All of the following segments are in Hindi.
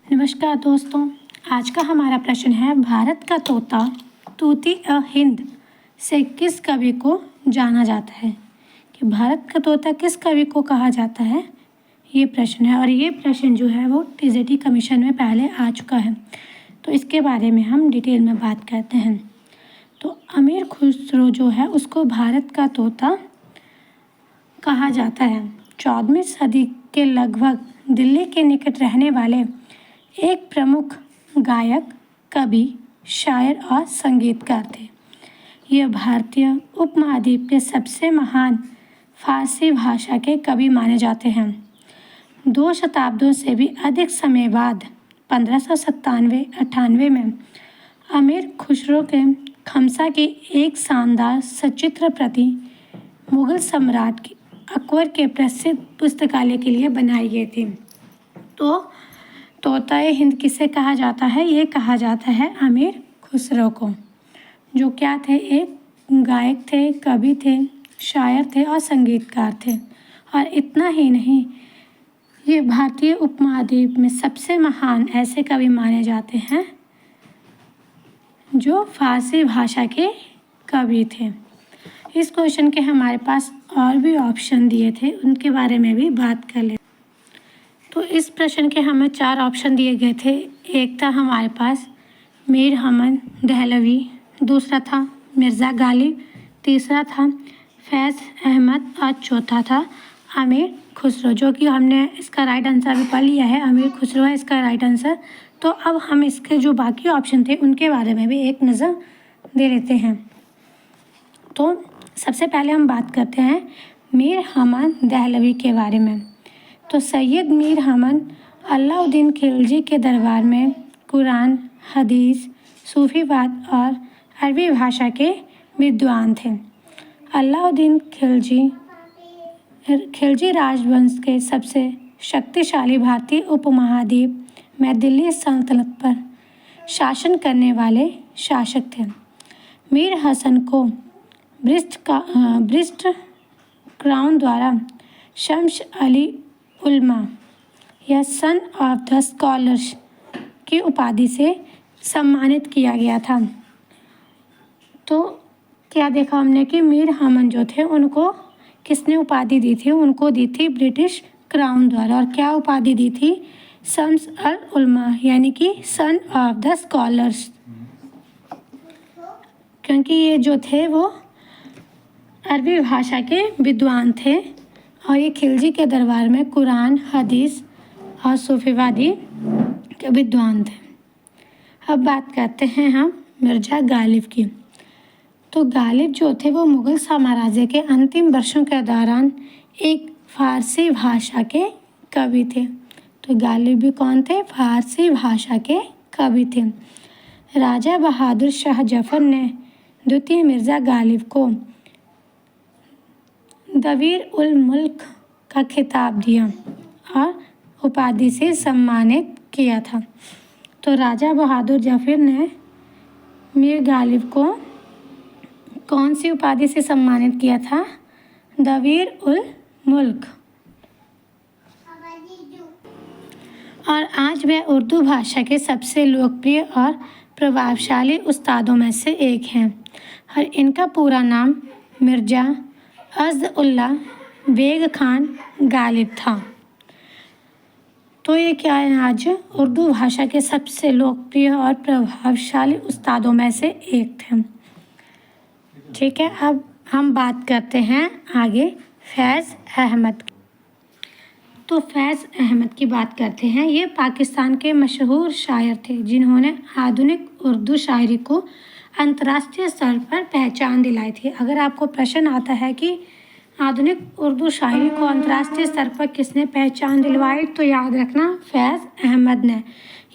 नमस्कार दोस्तों, आज का हमारा प्रश्न है भारत का तोता तूती हिंद से किस कवि को जाना जाता है। कि भारत का तोता किस कवि को कहा जाता है, ये प्रश्न है। और ये प्रश्न जो है वो टीजीटी कमीशन में पहले आ चुका है, तो इसके बारे में हम डिटेल में बात करते हैं। तो अमीर खुसरो जो है उसको भारत का तोता कहा जाता है। 14वीं सदी के लगभग दिल्ली के निकट रहने वाले एक प्रमुख गायक, कवि, शायर और संगीतकार थे। यह भारतीय उपमहाद्वीप के सबसे महान फारसी भाषा के कवि माने जाते हैं। 2 शताब्दियों से भी अधिक समय बाद 1597-98 में अमीर खुसरो के खमसा की एक शानदार सचित्र प्रति मुगल सम्राट अकबर के प्रसिद्ध पुस्तकालय के लिए बनाई गई थी। तो तोता-ए हिंद किसे कहा जाता है? ये कहा जाता है अमीर खुसरो को, जो क्या थे, एक गायक थे, कवि थे, शायर थे और संगीतकार थे। और इतना ही नहीं, ये भारतीय उपमहाद्वीप में सबसे महान ऐसे कवि माने जाते हैं जो फारसी भाषा के कवि थे। इस क्वेश्चन के हमारे पास और भी ऑप्शन दिए थे, उनके बारे में भी बात कर ले। तो इस प्रश्न के हमें 4 ऑप्शन दिए गए थे। एक था हमारे पास मीर हमद दहलवी, दूसरा था मिर्ज़ा गालिब, तीसरा था फैज़ अहमद और चौथा था अमीर खुसरो, जो कि हमने इसका राइट आंसर भी पढ़ लिया है। अमीर खुसरो है इसका राइट आंसर। तो अब हम इसके जो बाकी ऑप्शन थे उनके बारे में भी एक नज़र दे लेते हैं। तो सबसे पहले हम बात करते हैं मीर हमद दहलवी के बारे में। तो सैयद मीर हमद अलाउद्दीन खिलजी के दरबार में कुरान, हदीस, सूफीवाद और अरबी भाषा के विद्वान थे। अलाउद्दीन खिलजी राजवंश के सबसे शक्तिशाली भारतीय उपमहाद्वीप में दिल्ली सल्तनत पर शासन करने वाले शासक थे। मीर हसन को ब्रिटिश क्राउन द्वारा शम्स अली उल्मा या सन ऑफ द स्कॉलर्स की उपाधि से सम्मानित किया गया था। तो क्या देखा हमने कि मीर हमद जो थे उनको किसने उपाधि दी थी? उनको दी थी ब्रिटिश क्राउन द्वारा। और क्या उपाधि दी थी? शम्स अल उल्मा, यानी कि सन ऑफ द स्कॉलर्स, क्योंकि ये जो थे वो अरबी भाषा के विद्वान थे और ये खिलजी के दरबार में कुरान, हदीस और सूफीवादी के विद्वान थे। अब बात करते हैं हम मिर्ज़ा गालिब की। तो गालिब जो थे वो मुग़ल साम्राज्य के अंतिम वर्षों के दौरान एक फ़ारसी भाषा के कवि थे। तो गालिब भी कौन थे? फ़ारसी भाषा के कवि थे। राजा बहादुर शाह जफ़र ने द्वितीय मिर्ज़ा गालिब को दवीर उल मुल्क का खिताब दिया और उपाधि से सम्मानित किया था। तो राजा बहादुर जफ़र ने मीर गालिब को कौन सी उपाधि से सम्मानित किया था? दवीर उल मुल्क। और आज वह उर्दू भाषा के सबसे लोकप्रिय और प्रभावशाली उस्तादों में से एक हैं। और इनका पूरा नाम मिर्ज़ा अज़्ज़उल्लाह बेग खान गालिब था। तो ये क्या है, आज उर्दू भाषा के सबसे लोकप्रिय और प्रभावशाली उस्तादों में से एक थे। ठीक है, अब हम बात करते हैं आगे फैज़ अहमद। तो फैज़ अहमद की बात करते हैं। ये पाकिस्तान के मशहूर शायर थे जिन्होंने आधुनिक उर्दू शायरी को अंतर्राष्ट्रीय स्तर पर पहचान दिलाई थी। अगर आपको प्रश्न आता है कि आधुनिक उर्दू शायरी को अंतर्राष्ट्रीय स्तर पर किसने पहचान दिलवाई, तो याद रखना फैज़ अहमद ने।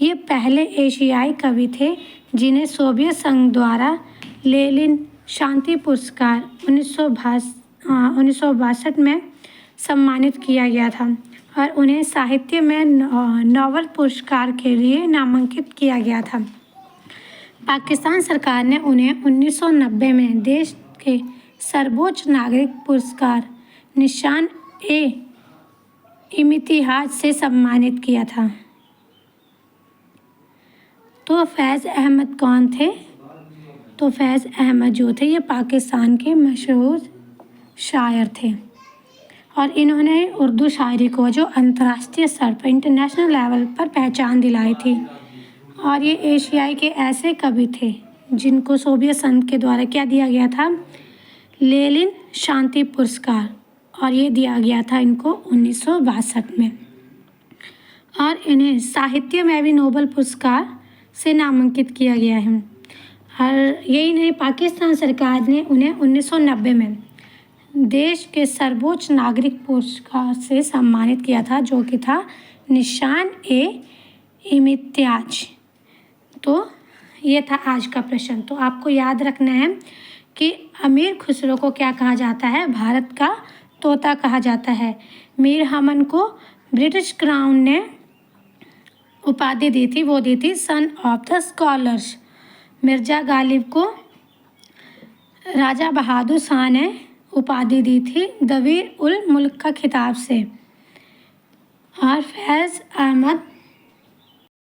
ये पहले एशियाई कवि थे जिन्हें सोवियत संघ द्वारा लेनिन शांति पुरस्कार 1962 में सम्मानित किया गया था और उन्हें साहित्य में नोबेल पुरस्कार के लिए नामांकित किया गया था। पाकिस्तान सरकार ने उन्हें 1990 में देश के सर्वोच्च नागरिक पुरस्कार निशान-ए-इम्तियाज़ से सम्मानित किया था। तो फैज़ अहमद कौन थे? तो फैज़ अहमद जो थे ये पाकिस्तान के मशहूर शायर थे और इन्होंने उर्दू शायरी को जो अंतर्राष्ट्रीय स्तर पर इंटरनेशनल लेवल पर पहचान दिलाई थी। और ये एशियाई के ऐसे कवि थे जिनको सोवियत संघ के द्वारा क्या दिया गया था? लेनिन शांति पुरस्कार, और ये दिया गया था इनको 1962 में। और इन्हें साहित्य में भी नोबेल पुरस्कार से नामांकित किया गया है। और यही नहीं, पाकिस्तान सरकार ने उन्हें 1990 में देश के सर्वोच्च नागरिक पुरस्कार से सम्मानित किया था, जो कि था निशान-ए-इम्तियाज। तो ये था आज का प्रश्न। तो आपको याद रखना है कि अमीर खुसरो को क्या कहा जाता है? भारत का तोता कहा जाता है। मीर हमन को ब्रिटिश क्राउन ने उपाधि दी थी, वो दी थी son of the scholars. Mirza Ghalib को राजा बहादुर शाह ने उपाधि दी थी द वीर उल मुल्क का खिताब से। और फैज़ अहमद